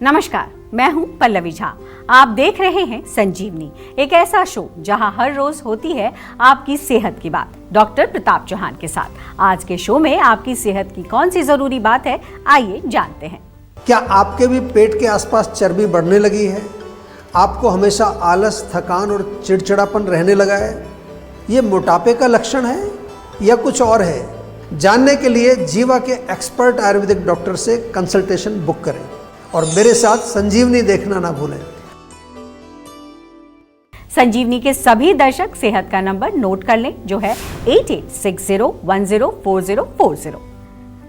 नमस्कार, मैं हूं पल्लवी झा। आप देख रहे हैं संजीवनी, एक ऐसा शो जहां हर रोज होती है आपकी सेहत की बात डॉक्टर प्रताप चौहान के साथ। आज के शो में आपकी सेहत की कौन सी जरूरी बात है, आइए जानते हैं। क्या आपके भी पेट के आसपास चर्बी बढ़ने लगी है? आपको हमेशा आलस, थकान और चिड़चिड़ापन रहने लगा है? ये मोटापे का लक्षण है या कुछ और है? जानने के लिए जीवा के एक्सपर्ट आयुर्वेदिक डॉक्टर से कंसल्टेशन बुक करें और मेरे साथ संजीवनी देखना ना भूलें। संजीवनी के सभी दर्शक सेहत का नंबर नोट कर लें, जो है 8860104040।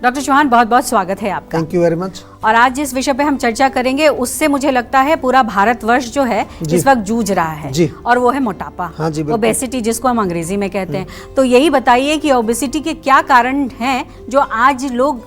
डॉक्टर चौहान, बहुत बहुत स्वागत है आपका। Thank you very much. और आज जिस विषय पे हम चर्चा करेंगे उससे मुझे लगता है पूरा भारतवर्ष जो है इस वक्त जूझ रहा है जी। और वो है मोटापा। हाँ जी, ओबेसिटी, जिसको हम अंग्रेजी में कहते हैं। तो यही बताइए कि ओबेसिटी के क्या कारण हैं जो आज लोग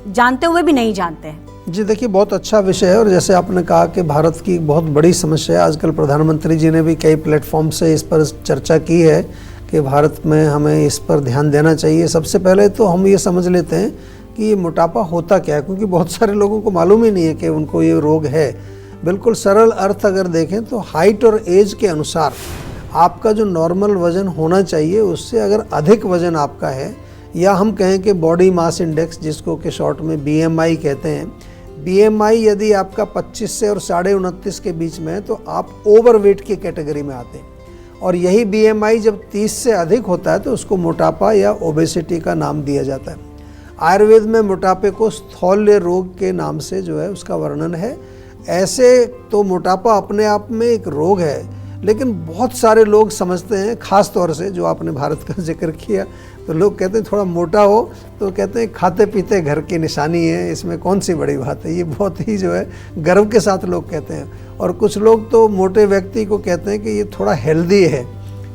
जानते हुए भी नहीं जानते हैं। जी देखिए, बहुत अच्छा विषय है और जैसे आपने कहा कि भारत की बहुत बड़ी समस्या है। आजकल प्रधानमंत्री जी ने भी कई प्लेटफॉर्म से इस पर चर्चा की है कि भारत में हमें इस पर ध्यान देना चाहिए। सबसे पहले तो हम ये समझ लेते हैं कि ये मोटापा होता क्या है, क्योंकि बहुत सारे लोगों को मालूम ही नहीं है कि उनको ये रोग है। बिल्कुल सरल अर्थ अगर देखें तो हाइट और एज के अनुसार आपका जो नॉर्मल वज़न होना चाहिए उससे अगर अधिक वज़न आपका है, या हम कहें कि बॉडी मास इंडेक्स, जिसको कि शॉर्ट में BMI कहते हैं, BMI यदि आपका 25 से और 29.5 के बीच में है तो आप ओवरवेट की कैटेगरी में आते हैं। और यही BMI जब 30 से अधिक होता है तो उसको मोटापा या ओबेसिटी का नाम दिया जाता है। आयुर्वेद में मोटापे को स्थौल्य रोग के नाम से जो है उसका वर्णन है। ऐसे तो मोटापा अपने आप में एक रोग है, लेकिन बहुत सारे लोग समझते हैं, ख़ास तौर से जो आपने भारत का जिक्र किया, तो लोग कहते हैं थोड़ा मोटा हो तो कहते हैं खाते पीते घर की निशानी है, इसमें कौन सी बड़ी बात है। ये बहुत ही जो है गर्व के साथ लोग कहते हैं। और कुछ लोग तो मोटे व्यक्ति को कहते हैं कि ये थोड़ा हेल्दी है।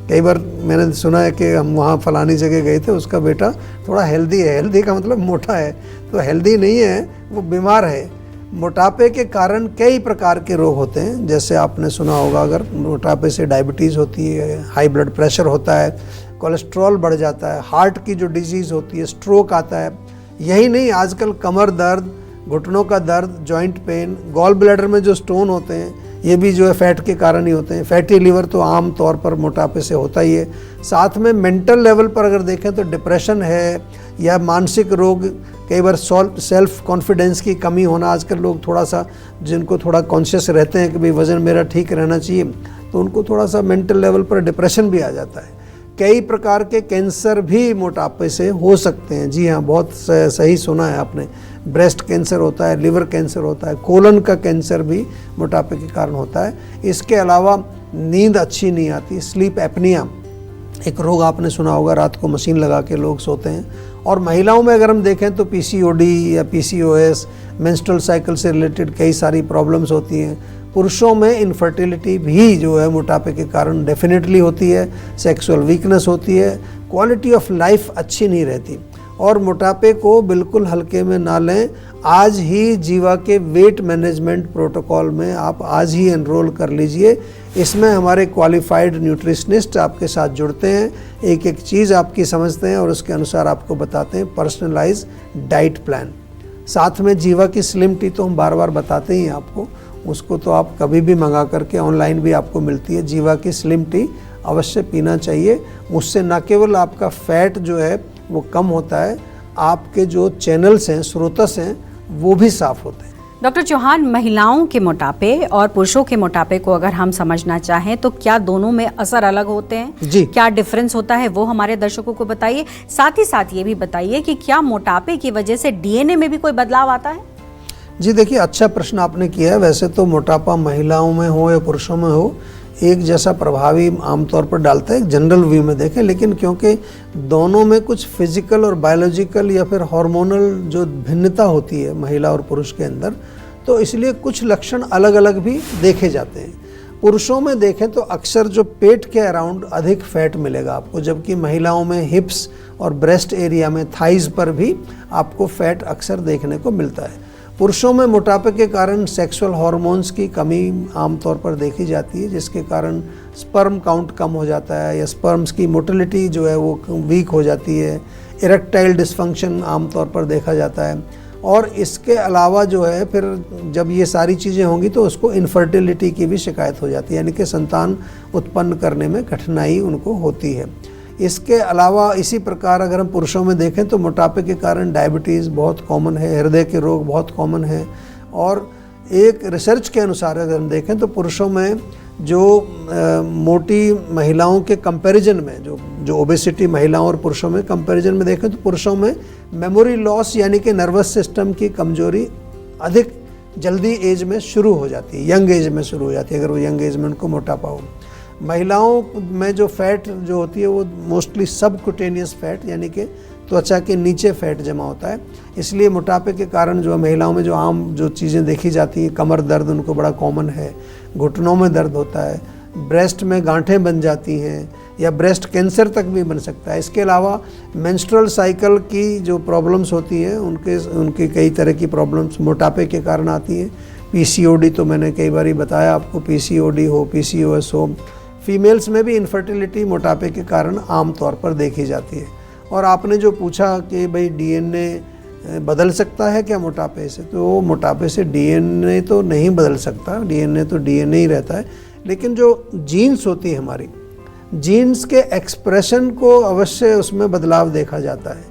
कई बार मैंने सुना है कि हम वहाँ फलानी जगह गए थे, उसका बेटा थोड़ा हेल्दी है। हेल्दी का मतलब मोटा है, तो हेल्दी नहीं है, वो बीमार है। मोटापे के कारण कई प्रकार के रोग होते हैं। जैसे आपने सुना होगा, अगर मोटापे से डायबिटीज़ होती है, हाई ब्लड प्रेशर होता है, कोलेस्ट्रॉल बढ़ जाता है, हार्ट की जो डिजीज़ होती है, स्ट्रोक आता है। यही नहीं, आजकल कमर दर्द, घुटनों का दर्द, जॉइंट पेन, गॉल ब्लैडर में जो स्टोन होते हैं, ये भी जो है फैट के कारण ही होते हैं। फैटी लिवर तो आम तौर पर मोटापे से होता ही है। साथ में मेंटल लेवल पर अगर देखें तो डिप्रेशन है या मानसिक रोग, कई बार सेल्फ कॉन्फिडेंस की कमी होना। आजकल लोग थोड़ा सा, जिनको थोड़ा कॉन्शियस रहते हैं कि भाई वज़न मेरा ठीक रहना चाहिए, तो उनको थोड़ा सा मेंटल लेवल पर डिप्रेशन भी आ जाता है। कई प्रकार के कैंसर भी मोटापे से हो सकते हैं। जी हाँ, बहुत सही सुना है आपने। ब्रेस्ट कैंसर होता है, लिवर कैंसर होता है, कोलन का कैंसर भी मोटापे के कारण होता है। इसके अलावा नींद अच्छी नहीं आती, स्लीप एपनिया एक रोग आपने सुना होगा, रात को मशीन लगा के लोग सोते हैं। और महिलाओं में अगर हम देखें तो PCOD या PCOS, मेंस्ट्रुअल साइकिल से रिलेटेड कई सारी प्रॉब्लम्स होती हैं। पुरुषों में इनफर्टिलिटी भी जो है मोटापे के कारण डेफिनेटली होती है। सेक्सुअल वीकनेस होती है, क्वालिटी ऑफ लाइफ अच्छी नहीं रहती। और मोटापे को बिल्कुल हल्के में ना लें। आज ही जीवा के वेट मैनेजमेंट प्रोटोकॉल में आप आज ही एनरोल कर लीजिए। इसमें हमारे क्वालिफाइड न्यूट्रिशनिस्ट आपके साथ जुड़ते हैं, एक एक चीज़ आपकी समझते हैं और उसके अनुसार आपको बताते हैं पर्सनलाइज डाइट प्लान। साथ में जीवा की स्लिम टी तो हम बार बार बताते ही हैं आपको, उसको तो आप कभी भी मंगा करके ऑनलाइन भी आपको मिलती है। जीवा की स्लिम टी अवश्य पीना चाहिए। उससे न केवल आपका फैट जो है वो कम होता है, आपके जो चैनल्स हैं, स्रोतस हैं, वो भी साफ होते हैं। डॉक्टर चौहान, महिलाओं के मोटापे और पुरुषों के मोटापे को अगर हम समझना चाहें तो क्या दोनों में असर अलग होते हैं? जी, क्या डिफरेंस होता है, वो हमारे दर्शकों को बताइए। साथ ही साथ ये भी बताइए कि क्या मोटापे की वजह से DNA में भी कोई बदलाव आता है? जी देखिए, अच्छा प्रश्न आपने किया है। वैसे तो मोटापा महिलाओं में हो या पुरुषों में हो, एक जैसा प्रभावी आमतौर पर डालता है, जनरल व्यू में देखें। लेकिन क्योंकि दोनों में कुछ फिजिकल और बायोलॉजिकल या फिर हार्मोनल जो भिन्नता होती है महिला और पुरुष के अंदर, तो इसलिए कुछ लक्षण अलग अलग भी देखे जाते हैं। पुरुषों में देखें तो अक्सर जो पेट के अराउंड अधिक फैट मिलेगा आपको, जबकि महिलाओं में हिप्स और ब्रेस्ट एरिया में, थाइज पर भी आपको फैट अक्सर देखने को मिलता है। पुरुषों में मोटापे के कारण सेक्सुअल हार्मोन्स की कमी आमतौर पर देखी जाती है, जिसके कारण स्पर्म काउंट कम हो जाता है या स्पर्म्स की मोटिलिटी जो है वो वीक हो जाती है। इरेक्टाइल डिस्फंक्शन आमतौर पर देखा जाता है। और इसके अलावा जो है फिर जब ये सारी चीज़ें होंगी तो उसको इनफर्टिलिटी की भी शिकायत हो जाती है, यानी कि संतान उत्पन्न करने में कठिनाई उनको होती है। इसके अलावा इसी प्रकार अगर हम पुरुषों में देखें तो मोटापे के कारण डायबिटीज़ बहुत कॉमन है, हृदय के रोग बहुत कॉमन है। और एक रिसर्च के अनुसार अगर हम देखें तो पुरुषों में जो मोटी महिलाओं के कंपैरिजन में जो ओबेसिटी महिलाओं और पुरुषों में कंपैरिजन में देखें तो पुरुषों में मेमोरी लॉस यानी कि नर्वस सिस्टम की कमजोरी अधिक जल्दी एज में शुरू हो जाती है, यंग एज में शुरू हो जाती है, अगर वो यंग एज में उनको मोटापा हो। महिलाओं में जो फैट जो होती है वो मोस्टली सबक्यूटेनियस फैट यानी कि त्वचा के नीचे फैट जमा होता है। इसलिए मोटापे के कारण जो महिलाओं में जो आम जो चीज़ें देखी जाती हैं, कमर दर्द उनको बड़ा कॉमन है, घुटनों में दर्द होता है, ब्रेस्ट में गांठें बन जाती हैं या ब्रेस्ट कैंसर तक भी बन सकता है। इसके अलावा मेंस्ट्रुअल साइकिल की जो प्रॉब्लम्स होती हैं उनकी कई तरह की प्रॉब्लम्स मोटापे के कारण आती हैं। पीसीओडी तो मैंने कई बार बताया आपको, पीसीओडी हो, पीसीओएस हो। फीमेल्स में भी इनफर्टिलिटी मोटापे के कारण आम तौर पर देखी जाती है। और आपने जो पूछा कि भाई डीएनए बदल सकता है क्या मोटापे से, तो मोटापे से डीएनए तो नहीं बदल सकता, डीएनए तो डीएनए ही रहता है, लेकिन जो जीन्स होती है हमारी, जीन्स के एक्सप्रेशन को अवश्य उसमें बदलाव देखा जाता है।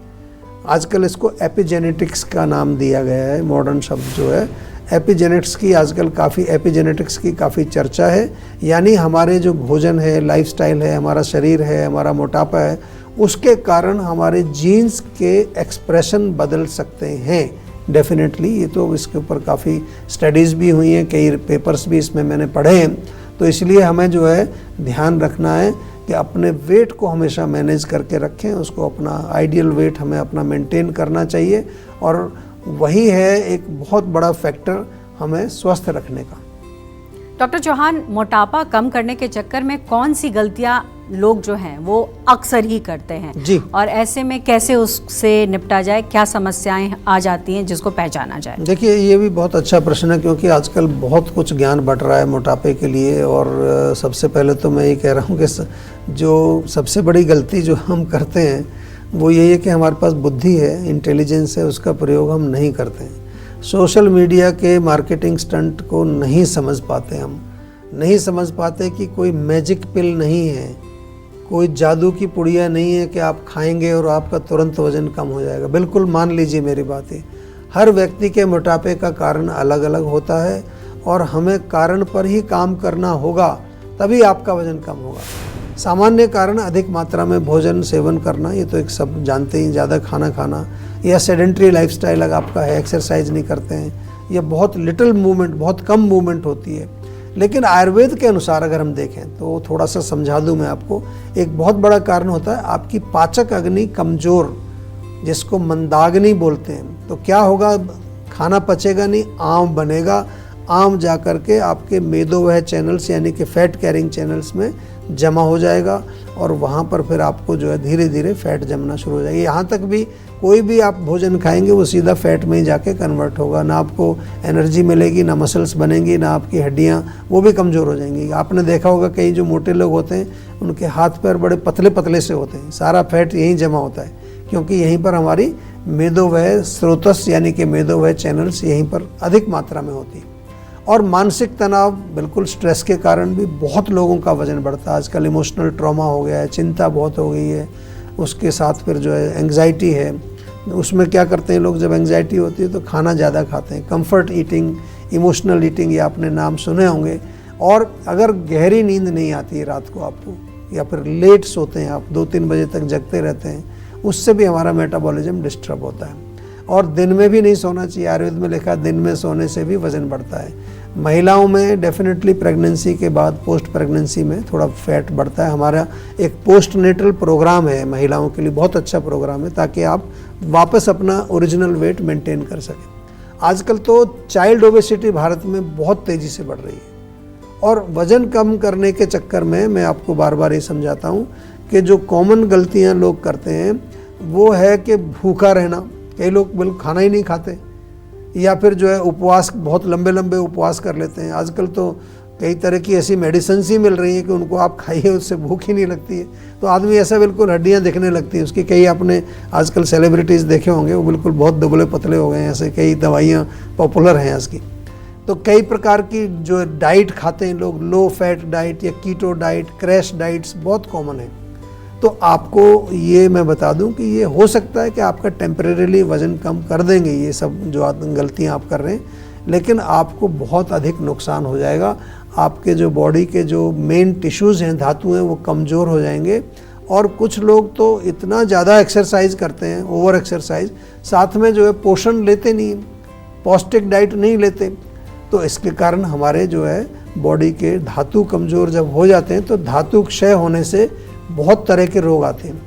आजकल इसको एपिजेनेटिक्स का नाम दिया गया है, मॉडर्न शब्द जो है एपिजेनेटिक्स की, आजकल एपिजेनेटिक्स की काफ़ी चर्चा है। यानी हमारे जो भोजन है, लाइफस्टाइल है, हमारा शरीर है, हमारा मोटापा है, उसके कारण हमारे जीन्स के एक्सप्रेशन बदल सकते हैं डेफिनेटली। ये तो इसके ऊपर काफ़ी स्टडीज़ भी हुई हैं, कई पेपर्स भी इसमें मैंने पढ़े हैं। तो इसलिए हमें जो है ध्यान रखना है कि अपने वेट को हमेशा मैनेज करके रखें, उसको अपना आइडियल वेट हमें अपना मेंटेन करना चाहिए, और वही है एक बहुत बड़ा फैक्टर हमें स्वस्थ रखने का। डॉक्टर चौहान, मोटापा कम करने के चक्कर में कौन सी गलतियां लोग जो हैं वो अक्सर ही करते हैं जी, और ऐसे में कैसे उससे निपटा जाए, क्या समस्याएं आ जाती हैं जिसको पहचाना जाए? देखिए, ये भी बहुत अच्छा प्रश्न है, क्योंकि आजकल बहुत कुछ ज्ञान बढ़ रहा है मोटापे के लिए। और सबसे पहले तो मैं ये कह रहा हूँ कि जो सबसे बड़ी गलती जो हम करते हैं वो यही है कि हमारे पास बुद्धि है, इंटेलिजेंस है, उसका प्रयोग हम नहीं करते हैं। सोशल मीडिया के मार्केटिंग स्टंट को नहीं समझ पाते, हम नहीं समझ पाते कि कोई मैजिक पिल नहीं है, कोई जादू की पुड़िया नहीं है कि आप खाएंगे और आपका तुरंत वजन कम हो जाएगा। बिल्कुल मान लीजिए मेरी बात है, हर व्यक्ति के मोटापे का कारण अलग अलग होता है और हमें कारण पर ही काम करना होगा, तभी आपका वजन कम होगा। सामान्य कारण अधिक मात्रा में भोजन सेवन करना, ये तो एक सब जानते ही, ज़्यादा खाना खाना, या सेडेंट्री लाइफस्टाइल अगर आपका है, एक्सरसाइज नहीं करते हैं, या बहुत लिटिल मूवमेंट, बहुत कम मूवमेंट होती है। लेकिन आयुर्वेद के अनुसार अगर हम देखें तो थोड़ा सा समझा दूं मैं आपको, एक बहुत बड़ा कारण होता है आपकी पाचक अग्नि कमज़ोर, जिसको मंदाग्नि बोलते हैं। तो क्या होगा, खाना पचेगा नहीं, आम बनेगा, आम जा कर के आपके मेदोवह चैनल्स यानी कि फैट कैरिंग चैनल्स में जमा हो जाएगा, और वहाँ पर फिर आपको जो है धीरे धीरे फैट जमना शुरू हो जाएगी। यहाँ तक भी कोई भी आप भोजन खाएंगे वो सीधा फैट में ही जाके कन्वर्ट होगा, ना आपको एनर्जी मिलेगी, ना मसल्स बनेंगी, ना आपकी हड्डियाँ वो भी कमज़ोर हो जाएंगी। आपने देखा होगा कई जो मोटे लोग होते हैं उनके हाथ पैर बड़े पतले पतले से होते हैं, सारा फैट यहीं जमा होता है, क्योंकि यहीं पर हमारी मेदोवह स्रोतस यानी कि मेदोवह चैनल्स यहीं पर अधिक मात्रा में होती है। और मानसिक तनाव, बिल्कुल स्ट्रेस के कारण भी बहुत लोगों का वजन बढ़ता है। आजकल इमोशनल ट्रॉमा हो गया है, चिंता बहुत हो गई है, उसके साथ फिर जो है एंग्जाइटी है। उसमें क्या करते हैं लोग, जब एंग्जाइटी होती है तो खाना ज़्यादा खाते हैं, कंफर्ट ईटिंग, इमोशनल ईटिंग, ये आपने नाम सुने होंगे। और अगर गहरी नींद नहीं आती है रात को आपको, या फिर लेट सोते हैं आप, 2-3 बजे तक जगते रहते हैं, उससे भी हमारा मेटाबॉलिज्म डिस्टर्ब होता है। और दिन में भी नहीं सोना चाहिए, आयुर्वेद में लिखा है दिन में सोने से भी वजन बढ़ता है। महिलाओं में डेफिनेटली प्रेगनेंसी के बाद, पोस्ट प्रेगनेंसी में थोड़ा फैट बढ़ता है। हमारा एक पोस्ट नेटल प्रोग्राम है महिलाओं के लिए, बहुत अच्छा प्रोग्राम है, ताकि आप वापस अपना ओरिजिनल वेट मेंटेन कर सकें। आजकल तो चाइल्ड ओबेसिटी भारत में बहुत तेज़ी से बढ़ रही है, और वज़न कम करने के चक्कर में मैं आपको बार बार ये समझाता हूँ कि जो कॉमन गलतियाँ लोग करते हैं वो है कि भूखा रहना, कई लोग बिल्कुल खाना ही नहीं खाते, या फिर जो है उपवास, बहुत लंबे लंबे उपवास कर लेते हैं। आजकल तो कई तरह की ऐसी मेडिसिन ही मिल रही हैं कि उनको आप खाइए, उससे भूख ही नहीं लगती है, तो आदमी ऐसा बिल्कुल हड्डियां दिखने लगती हैं उसकी। कई आपने आजकल सेलिब्रिटीज़ देखे होंगे, वो बिल्कुल बहुत दुबले पतले हो गए हैं, ऐसे कई दवाइयाँ पॉपुलर हैं इसकी। तो कई प्रकार की जो डाइट खाते हैं लोग, लो फैट डाइट या कीटो डाइट, क्रैश डाइट्स बहुत कॉमन है। तो आपको ये मैं बता दूं कि ये हो सकता है कि आपका टेम्परेरीली वज़न कम कर देंगे ये सब जो गलतियां आप कर रहे हैं, लेकिन आपको बहुत अधिक नुकसान हो जाएगा। आपके जो बॉडी के जो मेन टिश्यूज़ हैं, धातु हैं, वो कमज़ोर हो जाएंगे। और कुछ लोग तो इतना ज़्यादा एक्सरसाइज करते हैं, ओवर एक्सरसाइज, साथ में जो है पोषण लेते नहीं, पौष्टिक डाइट नहीं लेते, तो इसके कारण हमारे जो है बॉडी के धातु कमज़ोर जब हो जाते हैं तो धातु क्षय होने से बहुत तरह के रोग आते हैं।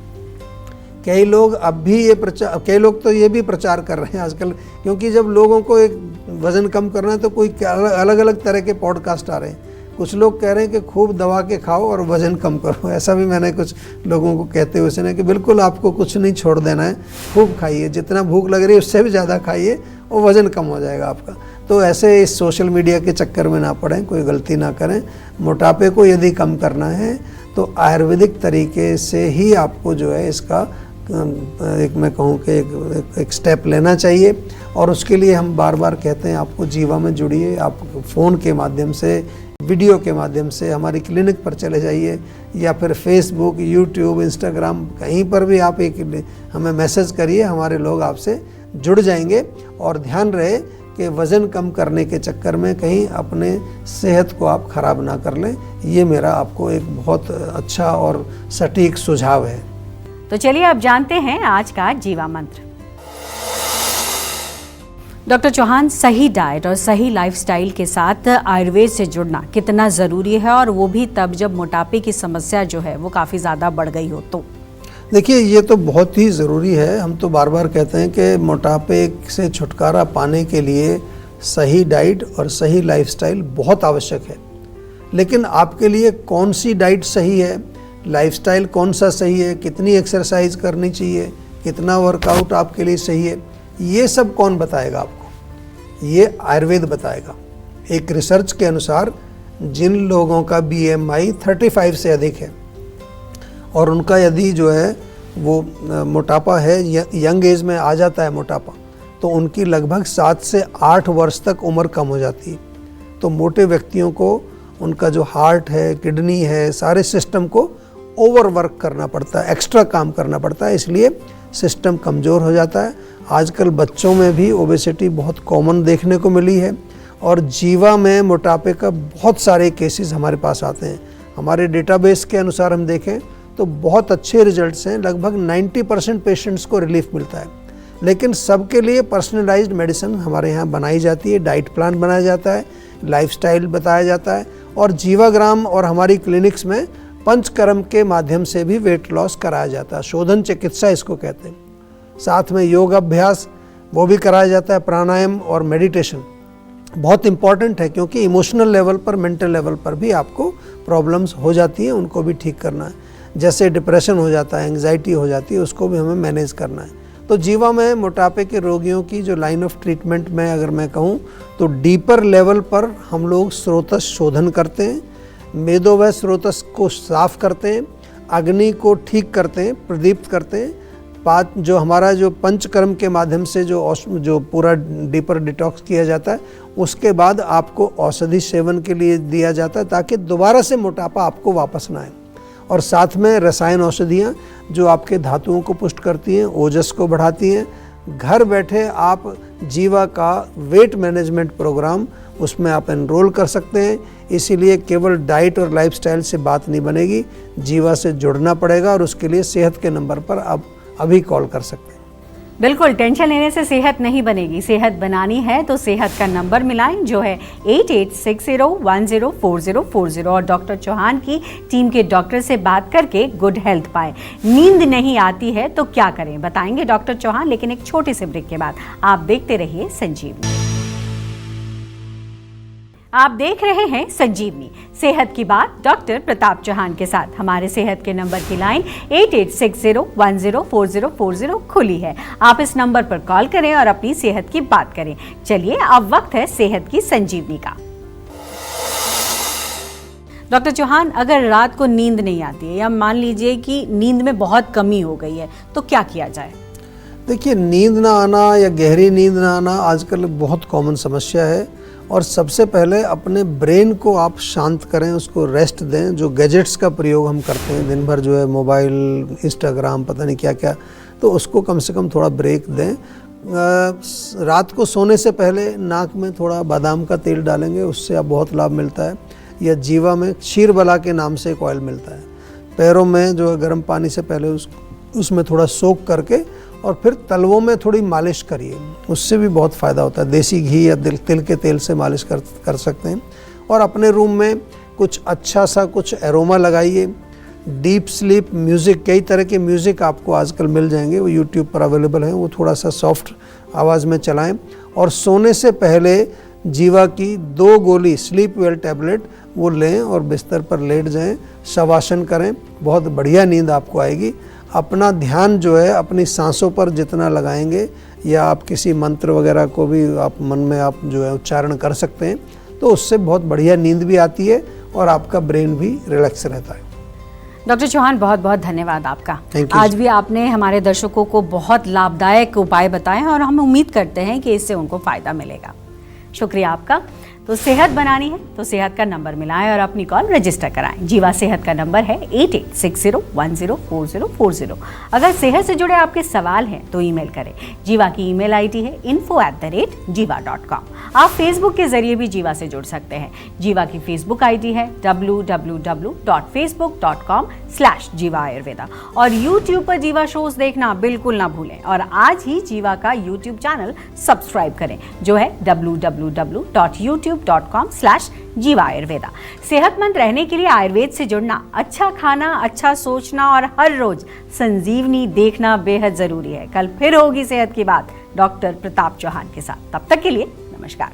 कई लोग अब भी कई लोग तो ये भी प्रचार कर रहे हैं आजकल, क्योंकि जब लोगों को एक वज़न कम करना है तो कोई अलग अलग तरह के पॉडकास्ट आ रहे हैं। कुछ लोग कह रहे हैं कि खूब दबा के खाओ और वज़न कम करो। ऐसा भी मैंने कुछ लोगों को कहते हुए सुना कि बिल्कुल आपको कुछ नहीं छोड़ देना है, खूब खाइए, जितना भूख लग रही है उससे भी ज़्यादा खाइए और वज़न कम हो जाएगा आपका। तो ऐसे इस सोशल मीडिया के चक्कर में ना पड़ें, कोई गलती ना करें। मोटापे को यदि कम करना है तो आयुर्वेदिक तरीके से ही आपको जो है इसका एक मैं कहूँ कि एक स्टेप लेना चाहिए। और उसके लिए हम बार बार कहते हैं आपको जीवा में जुड़िए, आप फ़ोन के माध्यम से, वीडियो के माध्यम से हमारी क्लिनिक पर चले जाइए, या फिर फेसबुक, यूट्यूब, इंस्टाग्राम, कहीं पर भी आप एक हमें मैसेज करिए, हमारे लोग आपसे जुड़ जाएंगे। और ध्यान रहे कि वज़न कम करने के चक्कर में कहीं अपने सेहत को आप ख़राब ना कर लें। ये मेरा आपको एक बहुत अच्छा और सटीक सुझाव है। तो चलिए अब जानते हैं आज का जीवा मंत्र। डॉक्टर चौहान, सही डाइट और सही लाइफस्टाइल के साथ आयुर्वेद से जुड़ना कितना ज़रूरी है, और वो भी तब जब मोटापे की समस्या जो है वो काफ़ी ज़्यादा बढ़ गई हो तो? देखिए, ये तो बहुत ही ज़रूरी है। हम तो बार बार कहते हैं कि मोटापे से छुटकारा पाने के लिए सही डाइट और सही लाइफस्टाइल बहुत आवश्यक है। लेकिन आपके लिए कौन सी डाइट सही है, लाइफस्टाइल कौन सा सही है, कितनी एक्सरसाइज करनी चाहिए, कितना वर्कआउट आपके लिए सही है, ये सब कौन बताएगा आपको? ये आयुर्वेद बताएगा। एक रिसर्च के अनुसार जिन लोगों का BMI 35 से अधिक है और उनका यदि जो है वो मोटापा है, यंग एज में आ जाता है मोटापा, तो उनकी लगभग 7 से 8 वर्ष तक उम्र कम हो जाती है। तो मोटे व्यक्तियों को उनका जो हार्ट है, किडनी है, सारे सिस्टम को ओवरवर्क करना पड़ता है, एक्स्ट्रा काम करना पड़ता है, इसलिए सिस्टम कमज़ोर हो जाता है। आजकल बच्चों में भी ओबेसिटी बहुत कॉमन देखने को मिली है, और जीवा में मोटापे का बहुत सारे केसेस हमारे पास आते हैं। हमारे डेटाबेस के अनुसार हम देखें तो बहुत अच्छे रिजल्ट्स हैं, लगभग 90% पेशेंट्स को रिलीफ मिलता है। लेकिन सबके लिए पर्सनलाइज्ड मेडिसिन हमारे यहाँ बनाई जाती है, डाइट प्लान बनाया जाता है, लाइफस्टाइल बताया जाता है, और जीवाग्राम और हमारी क्लिनिक्स में पंचकर्म के माध्यम से भी वेट लॉस कराया जाता है। शोधन चिकित्सा इसको कहते हैं। साथ में योग अभ्यास वो भी कराया जाता है, प्राणायाम और मेडिटेशन बहुत इम्पॉर्टेंट है, क्योंकि इमोशनल लेवल पर, मेंटल लेवल पर भी आपको प्रॉब्लम्स हो जाती हैं, उनको भी ठीक करना है। जैसे डिप्रेशन हो जाता है, एंग्जाइटी हो जाती है, उसको भी हमें मैनेज करना है। तो जीवा में मोटापे के रोगियों की जो लाइन ऑफ ट्रीटमेंट में अगर मैं कहूँ तो डीपर लेवल पर हम लोग स्रोतस शोधन करते हैं, मेदो व स्रोतस को साफ करते हैं, अग्नि को ठीक करते हैं, प्रदीप्त करते हैं। जो हमारा जो पंचकर्म के माध्यम से जो पूरा डीपर डिटॉक्स किया जाता है, उसके बाद आपको औषधि सेवन के लिए दिया जाता है, ताकि दोबारा से मोटापा आपको वापस ना आए। और साथ में रसायन औषधियाँ जो आपके धातुओं को पुष्ट करती हैं, ओजस को बढ़ाती हैं। घर बैठे आप जीवा का वेट मैनेजमेंट प्रोग्राम, उसमें आप एनरोल कर सकते हैं। इसीलिए केवल डाइट और लाइफस्टाइल से बात नहीं बनेगी, जीवा से जुड़ना पड़ेगा, और उसके लिए सेहत के नंबर पर आप अभी कॉल कर सकते हैं। बिल्कुल, टेंशन लेने से सेहत नहीं बनेगी। सेहत बनानी है तो सेहत का नंबर मिलाएं, जो है 8860104040, और डॉक्टर चौहान की टीम के डॉक्टर से बात करके गुड हेल्थ पाए। नींद नहीं आती है तो क्या करें, बताएंगे डॉक्टर चौहान, लेकिन एक छोटे से ब्रेक के बाद। आप देखते रहिए संजीवनी। आप देख रहे हैं संजीवनी, सेहत की बात डॉक्टर प्रताप चौहान के साथ। हमारे सेहत के नंबर की लाइन 8860104040 खुली है। आप इस नंबर पर कॉल करें और अपनी सेहत की बात करें। चलिए अब वक्त है सेहत की संजीवनी का। डॉक्टर चौहान, अगर रात को नींद नहीं आती है या मान लीजिए कि नींद में बहुत कमी हो गई है तो क्या किया जाए? देखिए, नींद ना आना या गहरी नींद ना आना आजकल बहुत कॉमन समस्या है। और सबसे पहले अपने ब्रेन को आप शांत करें, उसको रेस्ट दें। जो गैजेट्स का प्रयोग हम करते हैं दिन भर, जो है मोबाइल, इंस्टाग्राम, पता नहीं क्या क्या, तो उसको कम से कम थोड़ा ब्रेक दें। रात को सोने से पहले नाक में थोड़ा बादाम का तेल डालेंगे, उससे आप बहुत लाभ मिलता है। या जीवा में क्षीरबला के नाम से एक ऑयल मिलता है। पैरों में जो है गर्म पानी से पहले उसमें थोड़ा सोक करके और फिर तलवों में थोड़ी मालिश करिए, उससे भी बहुत फ़ायदा होता है। देसी घी या तिल के तेल से मालिश कर सकते हैं। और अपने रूम में कुछ अच्छा सा कुछ एरोमा लगाइए। डीप स्लीप म्यूज़िक, कई तरह के म्यूज़िक आपको आजकल मिल जाएंगे, वो यूट्यूब पर अवेलेबल हैं, वो थोड़ा सा सॉफ्ट आवाज़ में चलाएं। और सोने से पहले जीवा की 2 गोली स्लीप वेल टैबलेट वो लें और बिस्तर पर लेट जाएं, शवासन करें, बहुत बढ़िया नींद आपको आएगी। अपना ध्यान जो है अपनी सांसों पर जितना लगाएंगे, या आप किसी मंत्र वगैरह को भी आप मन में आप जो है उच्चारण कर सकते हैं, तो उससे बहुत बढ़िया नींद भी आती है और आपका ब्रेन भी रिलैक्स रहता है। डॉक्टर चौहान, बहुत बहुत धन्यवाद आपका। Thank you. आज भी आपने हमारे दर्शकों को बहुत लाभदायक उपाय बताए हैं और हम उम्मीद करते हैं कि इससे उनको फायदा मिलेगा। शुक्रिया आपका। तो सेहत बनानी है तो सेहत का नंबर मिलाएं और अपनी कॉल रजिस्टर कराएं। जीवा सेहत का नंबर है 8860104040। अगर सेहत से जुड़े आपके सवाल हैं तो ईमेल करें। जीवा की ईमेल आईडी है info@jiva.com। आप फेसबुक के जरिए भी जीवा से जुड़ सकते हैं। जीवा की फेसबुक आईडी है www.facebook.com/जीवा आयुर्वेदा। और यूट्यूब पर जीवा शोज देखना बिल्कुल ना भूलें और आज ही जीवा का यूट्यूब चैनल सब्सक्राइब करें, जो है www.youtube.com/जीवा आयुर्वेदा। सेहतमंद रहने के लिए आयुर्वेद से जुड़ना, अच्छा खाना, अच्छा सोचना और हर रोज संजीवनी देखना बेहद जरूरी है। कल फिर होगी सेहत की बात डॉक्टर प्रताप चौहान के साथ। तब तक के लिए नमस्कार।